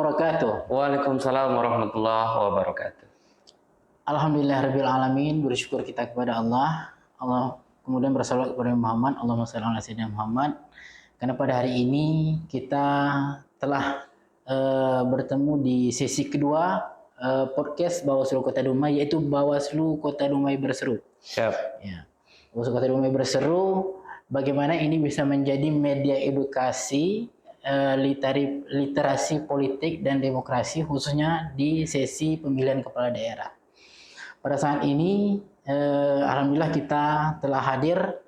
wabarakatuh. Waalaikumsalam warahmatullahi wabarakatuh. Alhamdulillahirabbil alamin, bersyukur kita kepada Allah. Kemudian bersalawat kepada Muhammad, Allahumma shalli ala sayyidina Muhammad. Karena pada hari ini kita telah bertemu di sesi kedua podcast Bawaslu Kota Dumai, yaitu Bawaslu Kota Dumai Berseru. Siap. Ya. Bawaslu Kota Dumai Berseru, bagaimana ini bisa menjadi media edukasi literasi politik dan demokrasi, khususnya di sesi pemilihan kepala daerah. Pada saat ini, alhamdulillah kita telah hadir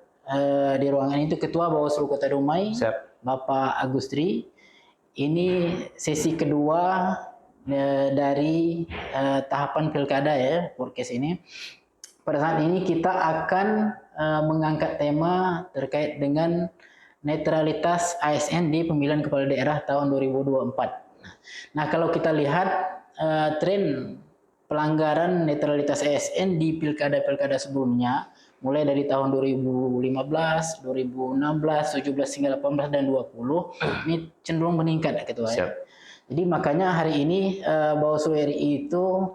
di ruangan itu Ketua Bawaslu Kota Dumai, Siap. Bapak Agustri. Ini sesi kedua dari tahapan pilkada ya, podcast ini. Pada saat ini kita akan mengangkat tema terkait dengan netralitas ASN di pemilihan kepala daerah tahun 2024. Nah, kalau kita lihat tren pelanggaran netralitas ASN di pilkada-pilkada sebelumnya, mulai dari tahun 2015, 2016, 17 hingga 18 dan 20, ini cenderung meningkat, Ketua. Siap. Jadi makanya hari ini Bawaslu RI itu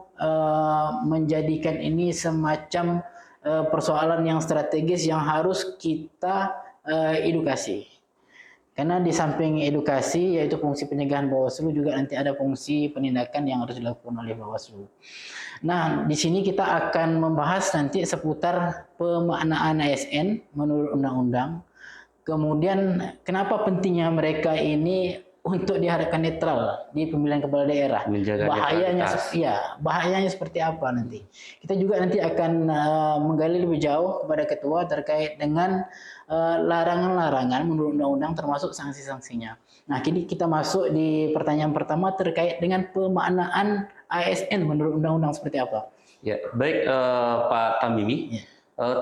menjadikan ini semacam persoalan yang strategis yang harus kita edukasi. Karena di samping edukasi, yaitu fungsi pencegahan Bawaslu, juga nanti ada fungsi penindakan yang harus dilakukan oleh Bawaslu. Nah, di sini kita akan membahas nanti seputar pemaknaan ASN menurut undang-undang. Kemudian kenapa pentingnya mereka ini untuk diharapkan netral di pemilihan kepala daerah. Menjaga bahayanya seperti apa nanti. Kita juga nanti akan menggali lebih jauh kepada Ketua terkait dengan larangan-larangan menurut undang-undang, termasuk sanksi-sanksinya. Nah, kini kita masuk di pertanyaan pertama terkait dengan pemaknaan ASN menurut undang-undang seperti apa. Ya, baik Pak Tamimi. Ya.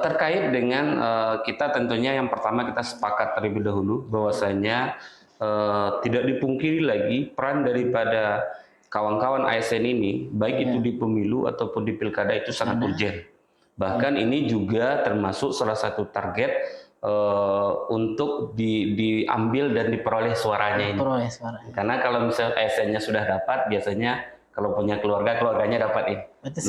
Terkait dengan kita tentunya yang pertama kita sepakat terlebih dahulu bahwasanya tidak dipungkiri lagi peran daripada kawan-kawan ASN ini, baik itu di pemilu ataupun di pilkada, itu sangat urgent. Bahkan ini juga termasuk salah satu target untuk diambil dan diperoleh suaranya ini. Karena kalau misalnya ASN-nya sudah dapat, biasanya kalau punya keluarga, keluarganya dapat ini. Berarti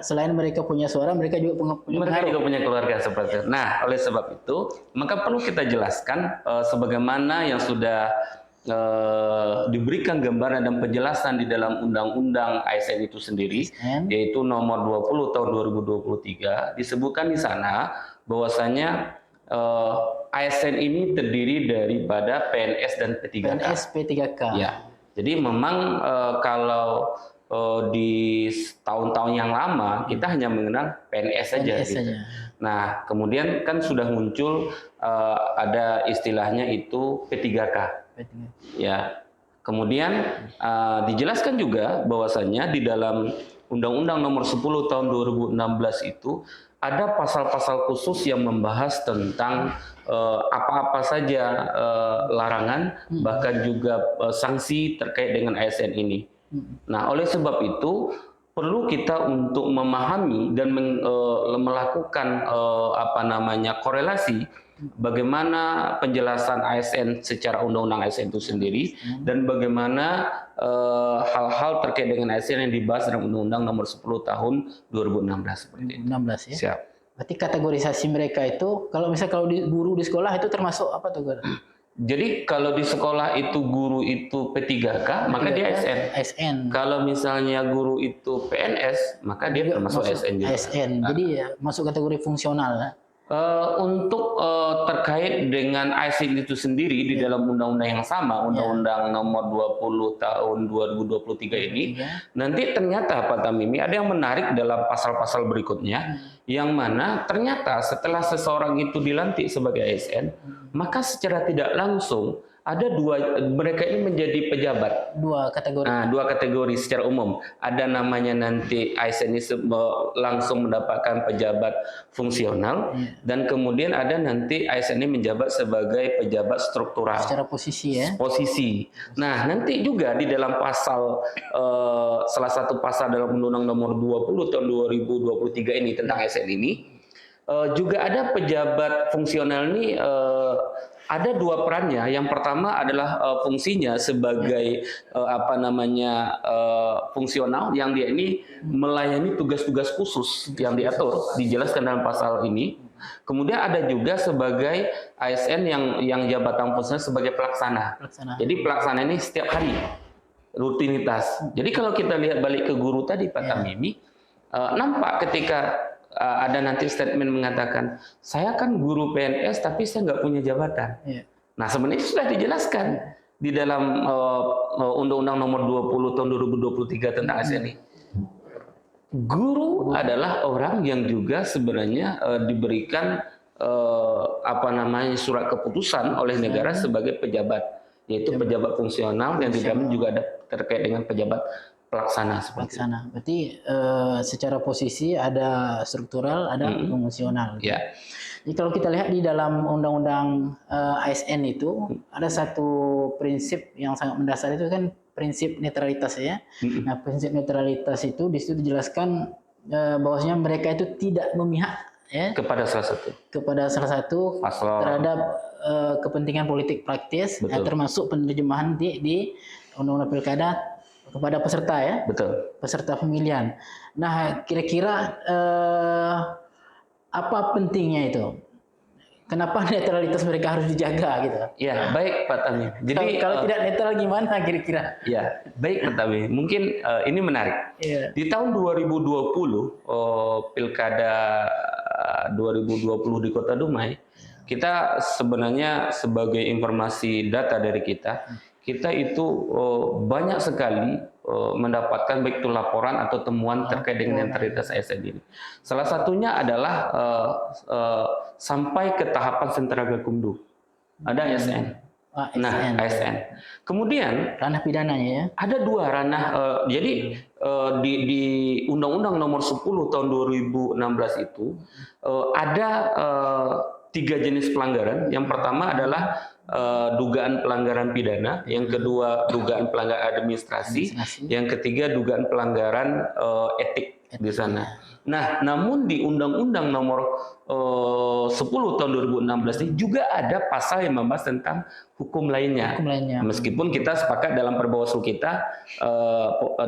selain mereka punya suara, mereka juga punya keluarga seperti itu. Nah, oleh sebab itu, maka perlu kita jelaskan sebagaimana yang sudah diberikan gambaran dan penjelasan di dalam Undang-Undang ASN itu sendiri, yaitu nomor 20 tahun 2023, disebutkan di sana bahwasanya ASN ini terdiri daripada PNS dan P3K. PNS, P3K. Ya. Jadi memang kalau di tahun-tahun yang lama kita hanya mengenal PNS saja. Gitu. Nah, kemudian kan sudah muncul ada istilahnya itu P3K. Ya. Kemudian dijelaskan juga bahwasannya di dalam Undang-Undang Nomor 10 Tahun 2016 itu ada pasal-pasal khusus yang membahas tentang apa-apa saja larangan, bahkan juga sanksi terkait dengan ASN ini. Nah, oleh sebab itu perlu kita untuk memahami dan melakukan korelasi bagaimana penjelasan ASN secara undang-undang ASN itu sendiri dan bagaimana hal-hal terkait dengan ASN yang dibahas dalam Undang-Undang Nomor 10 Tahun 2016 seperti itu. 2016 ya. Siap. Berarti kategorisasi mereka itu, kalau guru di sekolah itu termasuk apa tuh, Guru? Jadi kalau di sekolah itu guru itu P3K, maka dia ASN. Kalau misalnya guru itu PNS, maka dia termasuk ASN juga. ASN. Jadi ya, masuk kategori fungsional ya. Untuk terkait dengan ASN itu sendiri di dalam undang-undang yang sama, Undang-Undang Nomor 20 Tahun 2023 ini, nanti ternyata Pak Tamimi ada yang menarik dalam pasal-pasal berikutnya, yang mana ternyata setelah seseorang itu dilantik sebagai ASN, maka secara tidak langsung ada mereka ini menjadi pejabat. Dua kategori. Nah, dua kategori secara umum. Ada namanya nanti ASN ini langsung mendapatkan pejabat fungsional, dan kemudian ada nanti ASN ini menjabat sebagai pejabat struktural. Secara posisi ya. Posisi. Nah, nanti juga di dalam pasal salah satu pasal dalam Undang-Undang Nomor 20 Tahun 2023 ini tentang ASN ini juga ada pejabat fungsional ini ada dua perannya. Yang pertama adalah fungsinya sebagai fungsional, yang dia ini melayani tugas-tugas khusus yang diatur, dijelaskan dalam pasal ini. Kemudian ada juga sebagai ASN yang jabatan fungsinya sebagai pelaksana. Jadi pelaksana ini setiap hari rutinitas. Jadi kalau kita lihat balik ke guru tadi Pak Tamimi, nampak ketika ada nanti statement mengatakan, saya kan guru PNS tapi saya nggak punya jabatan. Nah sebenarnya itu sudah dijelaskan di dalam Undang-Undang Nomor 20 Tahun 2023 tentang ASN ini. Guru adalah orang yang juga sebenarnya diberikan surat keputusan oleh negara sebagai pejabat, yaitu pejabat fungsional, yang di dalamnya juga ada terkait dengan pejabat pelaksana. Berarti secara posisi ada struktural, ada fungsional. Jadi kalau kita lihat di dalam undang-undang ASN itu ada satu prinsip yang sangat mendasar, itu kan prinsip netralitas ya. Nah, prinsip netralitas itu di situ dijelaskan bahwasanya mereka itu tidak memihak kepada salah satu terhadap kepentingan politik praktis, termasuk penerjemahan di undang-undang pilkada kepada peserta peserta pemilihan. Nah, kira-kira apa pentingnya itu? Kenapa netralitas mereka harus dijaga gitu? Ya, baik Pak Tamim. Jadi kalau tidak netral gimana kira-kira? Ya, baik Pak Tamim. Mungkin ini menarik. Di tahun 2020 pilkada 2020 di Kota Dumai, kita sebenarnya sebagai informasi data dari kita itu banyak sekali mendapatkan baik itu laporan atau temuan terkait dengan netralitas ASN ini. Salah satunya adalah sampai ke tahapan sentra gakumdu. Ada ASN. Nah, ASN. Kemudian ranah pidananya ya. Ada dua ranah. Jadi di Undang-Undang Nomor 10 Tahun 2016 itu ada 3 jenis pelanggaran. Yang pertama adalah dugaan pelanggaran pidana, yang kedua dugaan pelanggaran administrasi, yang ketiga dugaan pelanggaran etik di sana. Nah, namun di Undang-Undang Nomor 10 Tahun 2016 ini juga ada pasal yang membahas tentang hukum lainnya. Meskipun kita sepakat dalam perbawaslu kita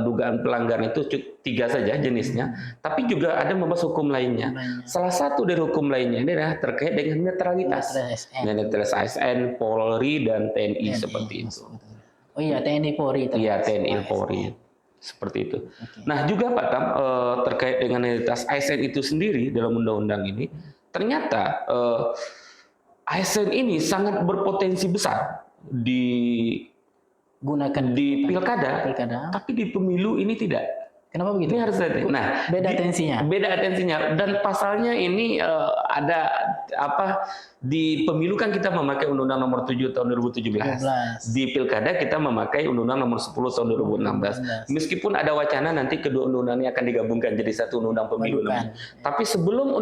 dugaan pelanggaran itu 3 saja jenisnya, tapi juga ada membahas hukum lainnya. Salah satu dari hukum lainnya ini adalah terkait dengan netralitas. Netralitas ASN, Polri dan TNI seperti itu. Oh iya, TNI Polri. Iya, TNI Polri. Seperti itu. Nah, juga Pak Tam, terkait dengan netralitas ASN itu sendiri dalam undang-undang ini, ternyata ASN ini sangat berpotensi besar digunakan di pilkada, tapi di pemilu ini tidak. Kenapa begitu? Ini harus beda tensinya. Beda tensinya, dan pasalnya ini ada di pemilu kan kita memakai Undang-Undang Nomor 7 Tahun 2017. Di pilkada kita memakai Undang-Undang Nomor 10 Tahun 2016. Meskipun ada wacana nanti kedua undang-undang ini akan digabungkan jadi satu undang pemilu. Tapi sebelum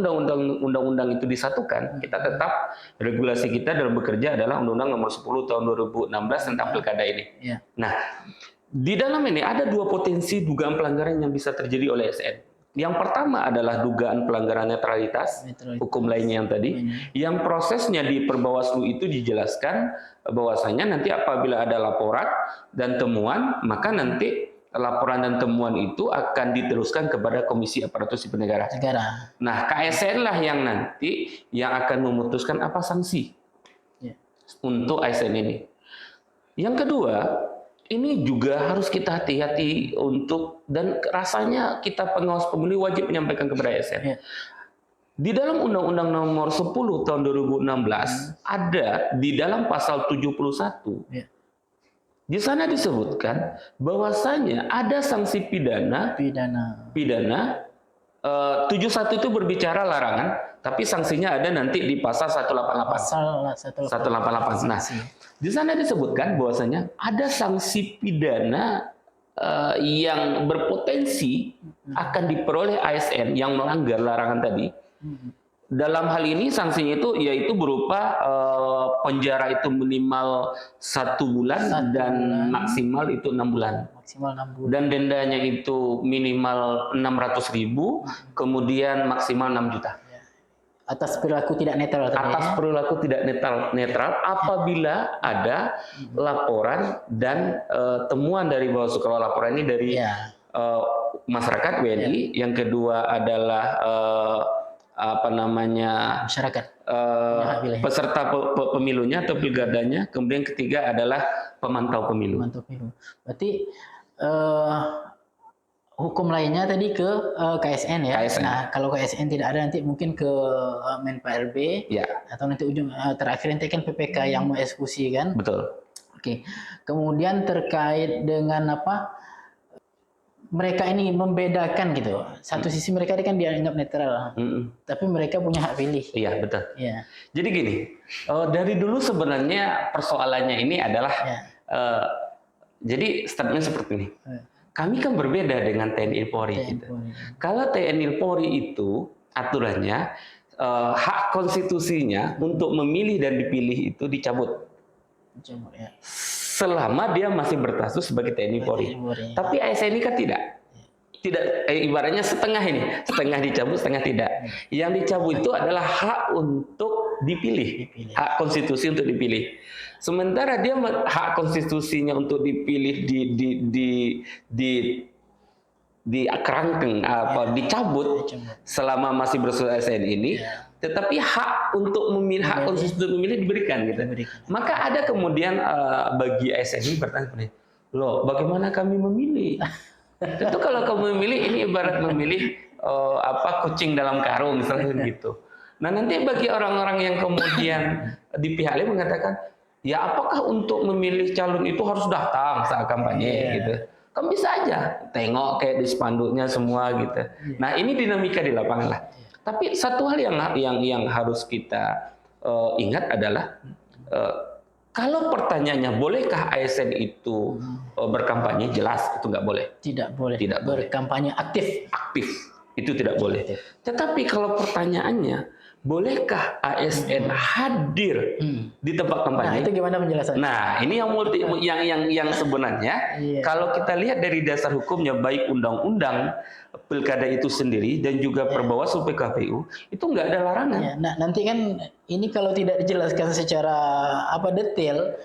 undang-undang itu disatukan, kita tetap regulasi kita dalam bekerja adalah Undang-Undang Nomor 10 Tahun 2016 tentang pilkada ini. Nah, di dalam ini ada 2 potensi dugaan pelanggaran yang bisa terjadi oleh ASN. Yang pertama adalah dugaan pelanggaran netralitas, hukum lainnya yang tadi, yang prosesnya di Perbawaslu itu dijelaskan bahwasanya nanti apabila ada laporan dan temuan, maka nanti laporan dan temuan itu akan diteruskan kepada Komisi Aparatur Sipil Negara. Nah, KSN lah yang nanti yang akan memutuskan apa sanksi untuk ASN ini. Yang kedua, ini juga harus kita hati-hati dan rasanya kita pengawas pemilu wajib menyampaikan kepada ASN. Di dalam Undang-Undang Nomor 10 Tahun 2016 ada di dalam pasal 71. Di sana disebutkan bahwasanya ada sanksi pidana. 71 itu berbicara larangan, tapi sanksinya ada nanti di pasal 188. 188. Nah, di sana disebutkan bahwasanya ada sanksi pidana yang berpotensi akan diperoleh ASN yang melanggar larangan tadi. Dalam hal ini sanksinya itu yaitu berupa penjara itu minimal 1 bulan dan maksimal itu 6 bulan. Dan dendanya itu minimal 600.000, kemudian maksimal 6 juta. atas perilaku tidak netral tadi. Atas perilaku tidak netral apabila ada laporan dan temuan dari Bawaslu. Kalau laporan ini dari masyarakat WNI, yang kedua adalah Masyarakat peserta pemilunya atau pilkadanya, kemudian ketiga adalah pemantau pemilu. Berarti hukum lainnya tadi ke KSN ya. KSN. Nah, kalau KSN tidak ada nanti mungkin ke Men-PRB atau nanti ujung terakhir nanti kan PPK yang mau eksekusi kan. Betul. Oke. Kemudian terkait dengan mereka ini membedakan gitu. Satu sisi mereka kan dianggap netral, tapi mereka punya hak pilih. Iya, betul. Iya. Jadi gini, dari dulu sebenarnya persoalannya ini adalah, jadi statement seperti ini. Kami kan berbeda dengan TNI Polri. Gitu. Kalau TNI Polri itu aturannya hak konstitusinya untuk memilih dan dipilih itu dicabut. Selama dia masih berstatus sebagai TNI Polri. Tapi ASN ini kan tidak. Ibaratnya setengah ini, setengah dicabut, setengah tidak. Yang dicabut itu adalah hak untuk dipilih, hak konstitusi untuk dipilih. Sementara dia hak konstitusinya untuk dipilih dikerangkeng dicabut selama masih berstatus ASN ini. Tetapi hak untuk memilih, hak konstitusi memilih diberikan gitu. Maka ada kemudian bagi ASN ini bertanya seperti, loh bagaimana kami memilih? Tentu kalau kamu memilih ini ibarat memilih kucing dalam karung misalnya gitu. Nah nanti bagi orang-orang yang kemudian di pihak lain mengatakan, ya apakah untuk memilih calon itu harus datang saat kampanye gitu? Kamu bisa aja tengok kayak di spanduknya semua gitu. Nah ini dinamika di lapangan lah. Tapi satu hal yang harus kita ingat adalah kalau pertanyaannya bolehkah ASN itu berkampanye, jelas itu nggak boleh. Tidak boleh. Berkampanye aktif. Aktif itu tidak boleh. Tetapi kalau pertanyaannya bolehkah ASN hadir di tempat kampanye? Nah itu gimana penjelasannya? Nah ini yang sebenarnya kalau kita lihat dari dasar hukumnya baik undang-undang pilkada itu sendiri dan juga Perbawaslu PKPU itu nggak ada larangan. Nah nanti kan ini kalau tidak dijelaskan secara detail,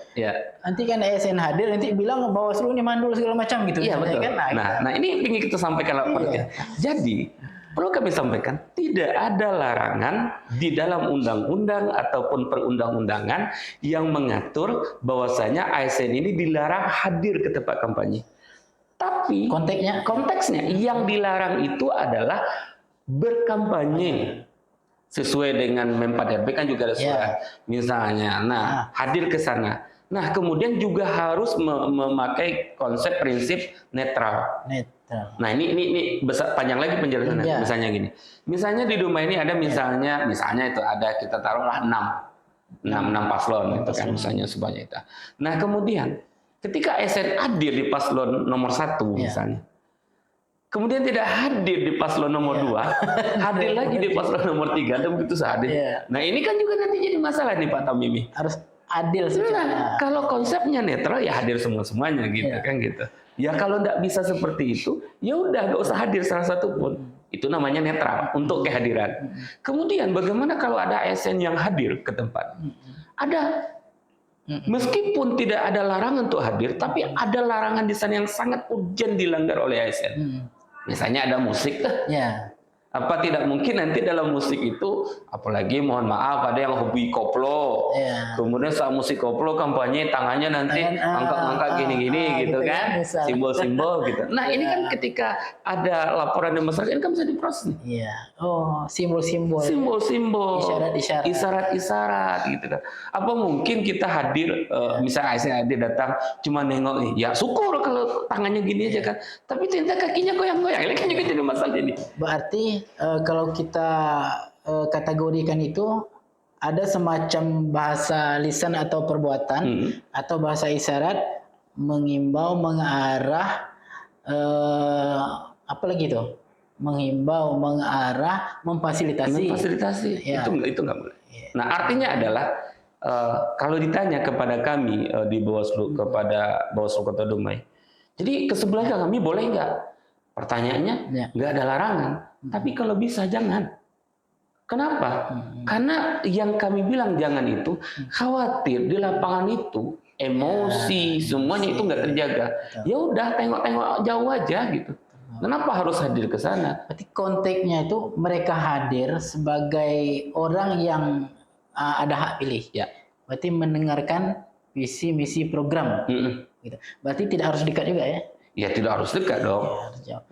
nanti kan ASN hadir nanti bilang Bawaslu ini mandul segala macam gitu. Iya betul. Kan? Nah ini ingin kita sampaikan Jadi perlu kami sampaikan tidak ada larangan di dalam undang-undang ataupun perundang-undangan yang mengatur bahwasanya ASN ini dilarang hadir ke tempat kampanye. Tapi konteksnya yang dilarang itu adalah berkampanye sesuai dengan Men-PRB kan juga ada surat misalnya. Nah, hadir ke sana. Nah, kemudian juga harus memakai konsep prinsip netral. Nah, ini besar panjang lagi penjelasannya. Misalnya gini. Misalnya di rumah ini ada misalnya itu ada kita taruhlah 6 paslon itu kan misalnya sebanyak itu. Nah, kemudian ketika ASN hadir di paslon nomor 1 misalnya, kemudian tidak hadir di paslon nomor 2, hadir lagi di paslon nomor 3, dan begitu saja. Nah ini kan juga nanti jadi masalah nih Pak Tamimi. Harus adil secara. Kalau konsepnya netral ya hadir semuanya gitu kan gitu. Ya kalau tidak bisa seperti itu, ya udah nggak usah hadir salah satu pun. Itu namanya netral untuk kehadiran. Kemudian bagaimana kalau ada ASN yang hadir ke tempat? Ada. Meskipun tidak ada larangan untuk hadir, tapi ada larangan di sana yang sangat urgent dilanggar oleh ASN. Misalnya ada musik, apa tidak mungkin nanti dalam musik itu, apalagi mohon maaf ada yang hobi koplo, kemudian saat musik koplo kampanye tangannya nanti angkat-angkat gini-gini gitu kan, simbol-simbol gitu. Nah ini kan ketika ada laporan dari masyarakat ini kan bisa diproses nih. Simbol-simbol, isyarat-isyarat gitu kan. Apa mungkin kita hadir, misalnya ASN hadir datang cuma nengok nih, ya syukur kalau tangannya gini aja kan, tapi ternyata kakinya goyang-goyang, ini kan juga jadi masalah ini. Berarti kalau kita kategorikan itu ada semacam bahasa lisan atau perbuatan atau bahasa isyarat mengimbau, mengarah, apa lagi itu? Mengimbau, mengarah, memfasilitasi. Itu nggak boleh. Nah artinya adalah kalau ditanya kepada kami di Bawaslu, kepada Bawaslu Kota Dumai, jadi kesebelasan kami boleh nggak? Pertanyaannya nggak ada larangan. Tapi kalau bisa jangan. Kenapa? Karena yang kami bilang jangan itu, khawatir di lapangan itu emosi semuanya itu nggak terjaga. Ya udah tengok-tengok jauh aja gitu. Kenapa harus hadir ke sana? Berarti konteksnya itu mereka hadir sebagai orang yang ada hak pilih. Ya. Berarti mendengarkan visi misi program. Gitu. Berarti tidak harus dekat juga ya? Ya tidak harus dekat dong.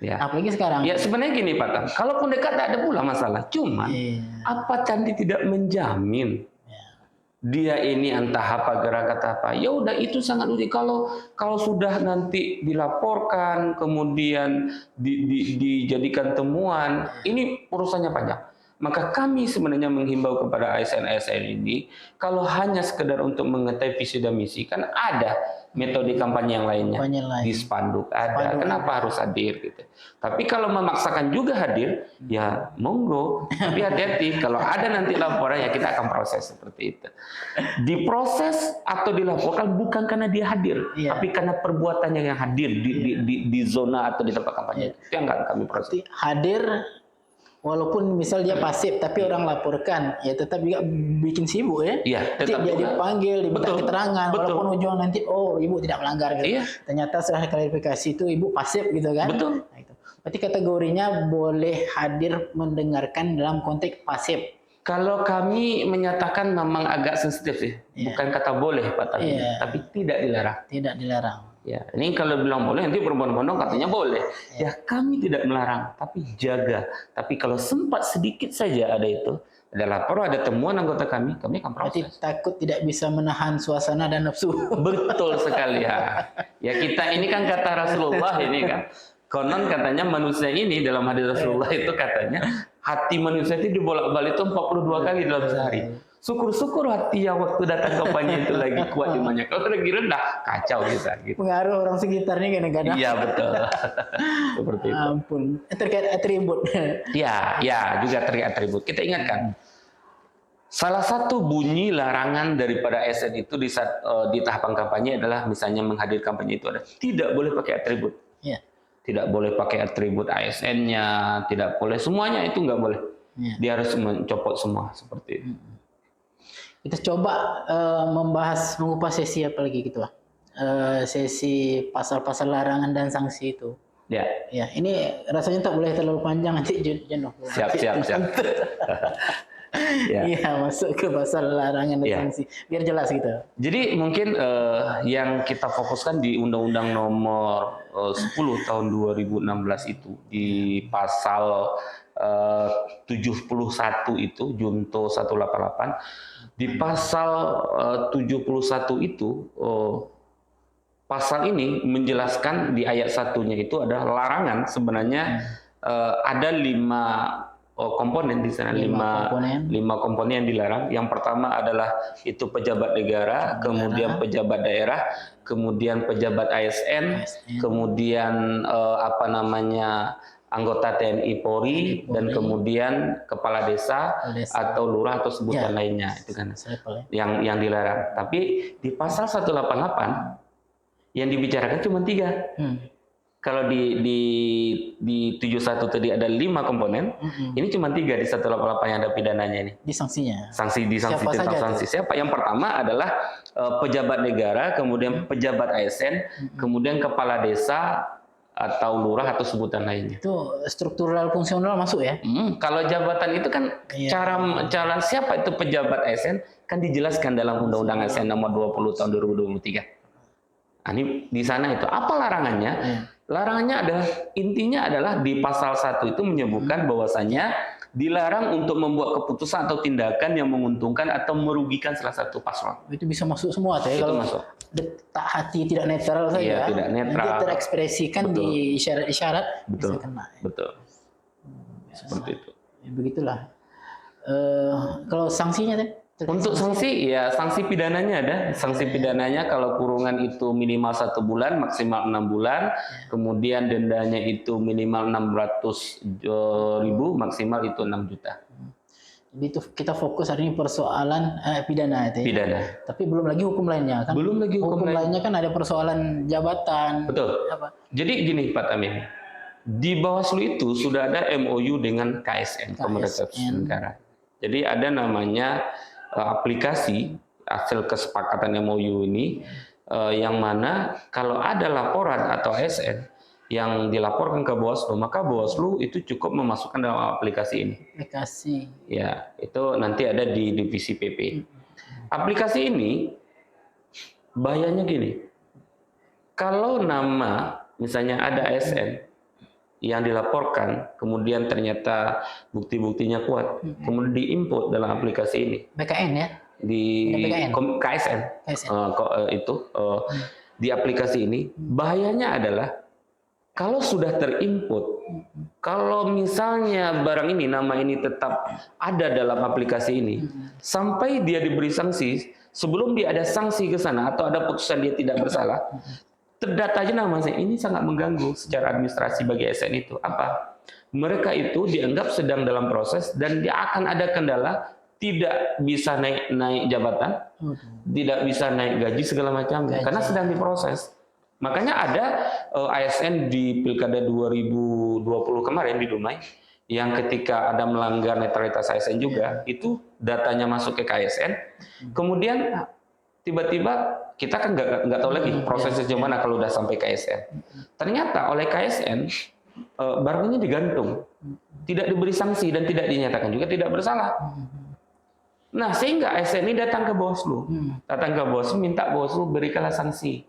Ya. Apalagi sekarang. Ya sebenarnya gini Pak Tam, kalaupun dekat tidak ada pula masalah. Cuman apa Candi tidak menjamin dia ini entah apa gerak kata apa. Ya udah itu sangat uji. Kalau sudah nanti dilaporkan kemudian dijadikan temuan, ini urusannya panjang. Maka kami sebenarnya menghimbau kepada ASN-ASN ini, kalau hanya sekedar untuk mengetahui visi dan misi, kan ada metode kampanye yang lainnya. Di spanduk ada, kenapa harus hadir gitu. Tapi kalau memaksakan juga hadir, ya monggo. Tapi hati-hati, kalau ada nanti laporan ya kita akan proses seperti itu. Diproses atau dilaporkan bukan karena dia hadir, tapi karena perbuatannya yang hadir di zona atau di tempat kampanye. Itu yang akan kami proses. Hadir walaupun misal dia pasif, tapi orang laporkan, ya tetap juga bikin sibuk ya. Iya, tetap dia dipanggil, diminta keterangan, walaupun ujung nanti, oh ibu tidak melanggar gitu. Ternyata setelah klarifikasi itu ibu pasif gitu kan. Betul. Nah, itu. Berarti kategorinya boleh hadir mendengarkan dalam konteks pasif. Kalau kami menyatakan memang agak sensitif sih, bukan kata boleh Pak Tami, tapi tidak dilarang. Tidak dilarang. Ya, ini kalau bilang boleh nanti berbondong-bondong katanya boleh. Ya kami tidak melarang, tapi jaga. Tapi kalau sempat sedikit saja ada itu, ada lapor, ada temuan anggota kami akan proses. Berarti takut tidak bisa menahan suasana dan nafsu. Betul sekali ya. Ya kita ini kan kata Rasulullah ini kan. Konon katanya manusia ini dalam hadis Rasulullah itu katanya hati manusia itu dibolak-balik itu 42 kali dalam sehari. Syukur-syukur hati yang waktu datang kampanye itu lagi kuat imannya. Kalau lagi rendah, kacau kita. Gitu. Pengaruh orang sekitarnya kadang-kadang. Iya betul. Seperti itu. Ampun. Terkait atribut. Ya juga terkait atribut. Kita ingatkan. Salah satu bunyi larangan daripada ASN itu di tahapan kampanye adalah misalnya menghadir kampanye itu ada tidak boleh pakai atribut. Iya. Tidak boleh pakai atribut ASN-nya, tidak boleh semuanya itu nggak boleh. Dia harus mencopot semua seperti itu. Kita coba mengupas sesi apa lagi gitu lah. Sesi pasal-pasal larangan dan sanksi itu. Ya. Ini rasanya tak boleh terlalu panjang nanti jenuh. Siap. Iya, masuk ke pasal larangan dan sanksi. Biar jelas gitu. Jadi mungkin yang kita fokuskan di Undang-Undang Nomor 10 tahun 2016 itu di pasal 71 itu Junto 188 di pasal 71 itu pasal ini menjelaskan di ayat satunya itu adalah larangan sebenarnya ada 5 komponen di sana, 5 komponen yang dilarang. Yang pertama adalah itu pejabat negara, kemudian pejabat daerah, kemudian pejabat ASN, kemudian anggota TNI Polri, dan kemudian kepala desa atau lurah atau sebutan lainnya itu kan yang dilarang. Tapi di pasal 188 yang dibicarakan cuma 3. Kalau di 71 tadi ada 5 komponen, ini cuma 3 di 188 yang ada pidananya ini. Di sanksinya. Sanksi tentang sanksi. Siapa? Yang pertama adalah pejabat negara, kemudian pejabat ASN, kemudian kepala desa atau lurah atau sebutan lainnya. Itu struktural fungsional masuk ya? Kalau jabatan itu kan cara siapa itu pejabat ASN kan dijelaskan dalam Undang-Undang ASN Nomor 20 tahun 2023. Nah, ini di sana itu apa larangannya? Larangannya adalah intinya adalah di pasal 1 itu menyebutkan bahwasannya dilarang untuk membuat keputusan atau tindakan yang menguntungkan atau merugikan salah satu paslon. Itu bisa masuk semua tuh ya. Kalau masuk. Tak hati tidak netral saja. Iya, tidak netral. Nanti terekspresikan di isyarat-isyarat bisa kena. Betul. Seperti itu. Ya, begitulah. Kalau sanksinya tuh? Untuk sanksi, ya sanksi pidananya ada. Sanksi pidananya kalau kurungan itu minimal 1 bulan, maksimal 6 bulan. Kemudian dendanya itu minimal 600.000, maksimal itu 6 juta. Jadi itu kita fokus hari ini persoalan pidana itu ya? Pidana. Tapi belum lagi hukum lainnya kan? Belum lagi hukum lainnya kan ada persoalan jabatan. Betul. Jadi gini Pak Tamim, di Bawaslu itu sudah ada MOU dengan KSN, Pemerintah Negara. Jadi ada namanya aplikasi hasil kesepakatan MOU ini yang mana kalau ada laporan atau ASN yang dilaporkan ke Bawaslu, maka Bawaslu itu cukup memasukkan dalam aplikasi ini. Aplikasi. Ya, itu nanti ada di divisi PP. Aplikasi ini bahayanya gini. Kalau nama misalnya ada ASN yang dilaporkan, kemudian ternyata bukti-buktinya kuat, kemudian diinput dalam aplikasi ini. BKN ya? Di KSN. Di aplikasi ini, bahayanya adalah kalau sudah terinput, kalau misalnya barang ini, nama ini tetap ada dalam aplikasi ini, sampai dia diberi sanksi, sebelum dia ada sanksi ke sana atau ada putusan dia tidak bersalah, terdata aja namanya, ini sangat mengganggu secara administrasi bagi ASN itu. Apa? Mereka itu dianggap sedang dalam proses dan dia akan ada kendala, tidak bisa naik jabatan, tidak bisa naik gaji segala macam, karena sedang diproses. Makanya ada ASN di Pilkada 2020 kemarin di Dumai, yang ketika ada melanggar netralitas ASN juga, itu datanya masuk ke KSN, kemudian tiba-tiba kita kan nggak tahu lagi prosesnya gimana kalau udah sampai KSN. Ternyata oleh KSN barang ini digantung, tidak diberi sanksi dan tidak dinyatakan juga tidak bersalah. Nah sehingga ASN ini datang ke Bawaslu, minta Bawaslu berikanlah sanksi.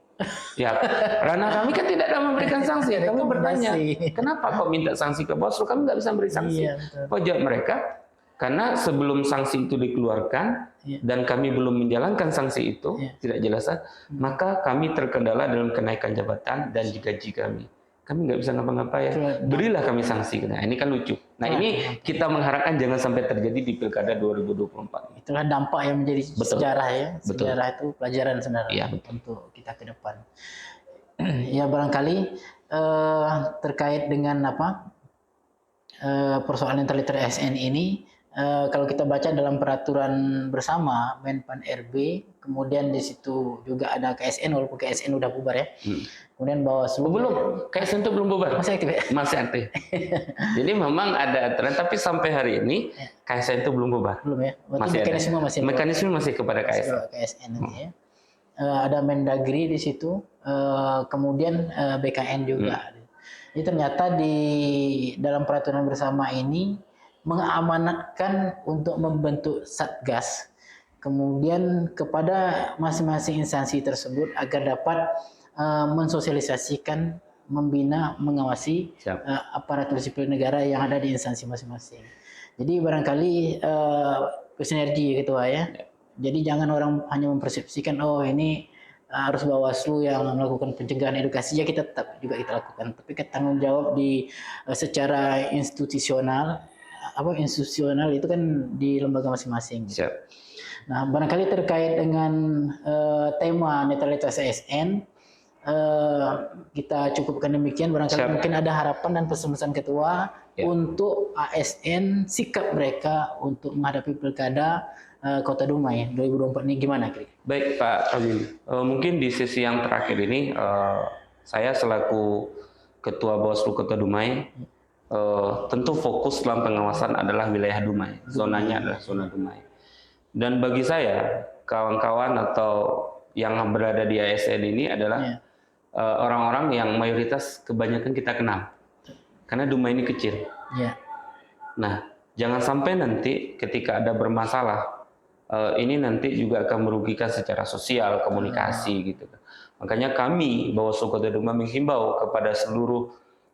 Ya, karena kami kan tidak dapat memberikan sanksi. Kami bertanya, kenapa kok minta sanksi ke Bawaslu? Kami nggak bisa beri sanksi. Apa jawab mereka? Karena sebelum sanksi itu dikeluarkan dan kami belum menjalankan sanksi itu, tidak jelas, maka kami terkendala dalam kenaikan jabatan dan gaji kami. Kami nggak bisa ngapa-ngapain. Berilah kami sanksi. Nah ini kan lucu. Nah ini kita mengharapkan jangan sampai terjadi di Pilkada 2024. Itulah dampak yang menjadi sejarah ya. Betul. Sejarah itu pelajaran sebenarnya untuk kita ke depan. Ya barangkali terkait dengan persoalan netralitas ASN ini, kalau kita baca dalam peraturan bersama Menpan RB, kemudian di situ juga ada KSN, walaupun KSN udah bubar ya. Kemudian Bawaslu. Belum, KSN itu belum bubar. Masih aktif ya? Masih aktif. Jadi memang ada aturan, tapi sampai hari ini KSN itu belum bubar. Belum ya? Masih mekanisme ada. masih Mekanisme masih kepada KSN. KSN nanti ya. Ada Mendagri di situ, kemudian BKN juga. Jadi ternyata di dalam peraturan bersama ini mengamanatkan untuk membentuk satgas, kemudian kepada masing-masing instansi tersebut agar dapat mensosialisasikan, membina, mengawasi aparatur sipil negara yang ada di instansi masing-masing. Jadi barangkali sinergi ketua ya. Jadi jangan orang hanya mempersepsikan ini harus Bawaslu yang melakukan pencegahan edukasi, ya kita tetap juga kita lakukan, tapi tanggung jawab di secara institusional itu kan di lembaga masing-masing. Siap. Nah barangkali terkait dengan tema netralitas ASN, kita cukupkan demikian. Barangkali mungkin ada harapan dan pesan-pesan ketua untuk ASN, sikap mereka untuk menghadapi pilkada Kota Dumai 2024 ini gimana, Kri? Baik Pak Abil, mungkin di sesi yang terakhir ini saya selaku Ketua Bawaslu Kota Dumai tentu fokus dalam pengawasan adalah wilayah Dumai, zonanya adalah zona Dumai. Dan bagi saya, kawan-kawan atau yang berada di ASN ini adalah orang-orang yang mayoritas kebanyakan kita kenal, karena Dumai ini kecil. Nah, jangan sampai nanti ketika ada bermasalah, ini nanti juga akan merugikan secara sosial, komunikasi gitu. Makanya kami Bawaslu Kota Dumai menghimbau kepada seluruh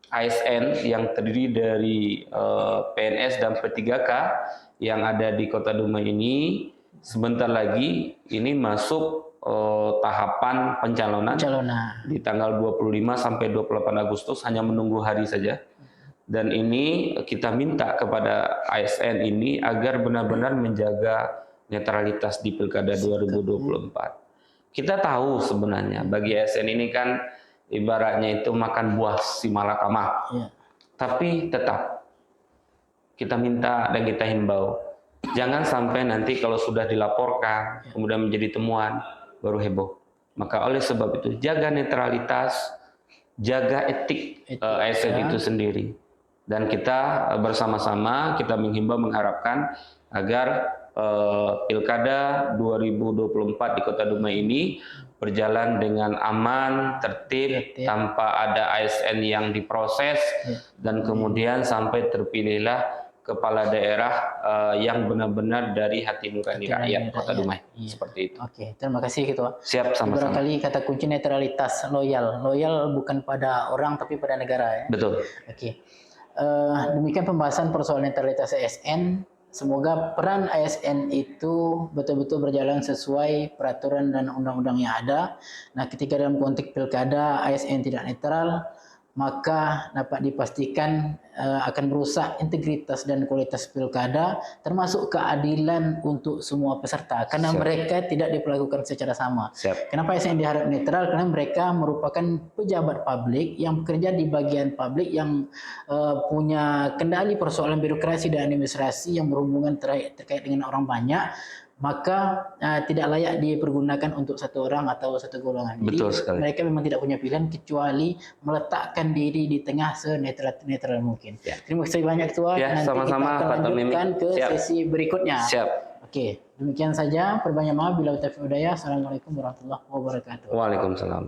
ASN yang terdiri dari PNS dan P3K yang ada di Kota Dumai ini, sebentar lagi ini masuk tahapan pencalonan di tanggal 25 sampai 28 Agustus, hanya menunggu hari saja. Dan ini kita minta kepada ASN ini agar benar-benar menjaga netralitas di Pilkada 2024. Kita tahu sebenarnya bagi ASN ini kan ibaratnya itu makan buah si malakama. Tapi tetap kita minta dan kita himbau, jangan sampai nanti kalau sudah dilaporkan kemudian menjadi temuan baru heboh. Maka oleh sebab itu jaga netralitas, jaga etik ASN itu sendiri. Dan kita bersama-sama kita menghimbau mengharapkan agar Pilkada 2024 di Kota Dumai ini berjalan dengan aman, tertib, tanpa ada ASN yang diproses, dan kemudian sampai terpilihlah kepala daerah yang benar-benar dari hati nurani rakyat Kota Dumai. Seperti itu. Oke, terima kasih Ketua. Siap, sama-sama. Barangkali kata kunci netralitas, loyal. Loyal bukan pada orang tapi pada negara ya. Betul. Oke. Demikian pembahasan persoalan netralitas ASN. Semoga peran ASN itu betul-betul berjalan sesuai peraturan dan undang-undang yang ada. Nah, ketika dalam konteks pilkada ASN tidak netral, maka dapat dipastikan akan merusak integritas dan kualitas pilkada, termasuk keadilan untuk semua peserta, karena mereka tidak diperlakukan secara sama. Kenapa ASN diharap netral? Karena mereka merupakan pejabat publik yang bekerja di bagian publik yang punya kendali persoalan birokrasi dan administrasi yang berhubungan terkait dengan orang banyak, maka tidak layak dipergunakan untuk satu orang atau satu golongan. Betul Jadi sekali. mereka memang tidak punya pilihan kecuali meletakkan diri di tengah senetral mungkin. Terima kasih banyak Ketua. Ya, Nanti sama-sama, kita akan Pak Tomimi. lanjutkan ke Siap. sesi berikutnya. Siap. Oke, demikian saja. Perbanyak maaf. Bila taufiq hidayah. Assalamualaikum warahmatullahi wabarakatuh. Waalaikumsalam.